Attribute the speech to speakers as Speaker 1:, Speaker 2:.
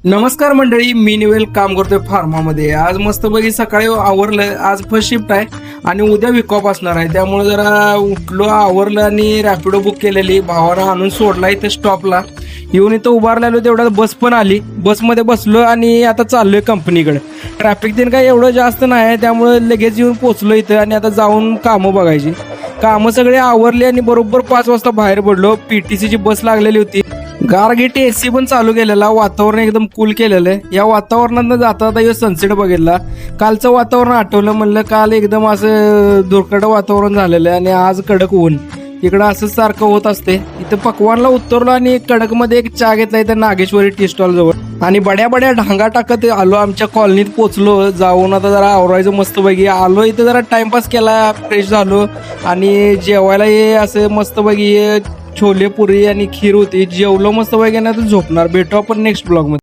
Speaker 1: नमस्कार मंडळी, मी निवेल काम करतोय फार्मामध्ये. आज मस्तपैकी सकाळी आवरलं. आज फर्स्ट शिफ्ट आहे आणि उद्या विकॉप असणार आहे. त्यामुळे जरा उठलो, आवरलं आणि रॅपिडो बुक केलेली. भावानं आणून सोडला इथे स्टॉपला. येऊन इथं उभारलेलो तेवढ्यात बस पण आली. बसमध्ये बसलो आणि आता चाललोय कंपनीकडे. ट्रॅफिक दिन काय एवढं जास्त नाही आहे, त्यामुळे लगेच येऊन पोचलो इथं आणि आता जाऊन कामं बघायची. कामं सगळे आवरली आणि बरोबर 5 वाजता बाहेर पडलो. पीटीसीची बस लागलेली होती. गारगेट एसी पण चालू केलेला. वातावरण एकदम कूल केलेलं आहे. या वातावरणात जाता जाता सनसेट बघितला. कालचं वातावरण आठवलं, म्हणलं काल एकदम असं धुरकट वातावरण झालेलं आहे आणि आज कडक ऊन. इकडं असंच सारखं होत असते. इथं पकवानला उतरलो आणि कडक मध्ये एक चहा घेतला इथं नागेश्वरी टी स्टॉल जवळ आणि बड्या बड्या ढांगा टाकत आलो. आमच्या कॉलनीत पोचलो. जाऊन आता जरा आवरायचं मस्तपैकी. आलो इथं जरा टाइमपास केला, फ्रेश झालो आणि जेवायला ये असं मस्तपैकी छोले पुरी आणि खीर होती. जेवलो मस्तपैकी ना, तर झोपणार. भेटू आपण नेक्स्ट ब्लॉग मध्ये.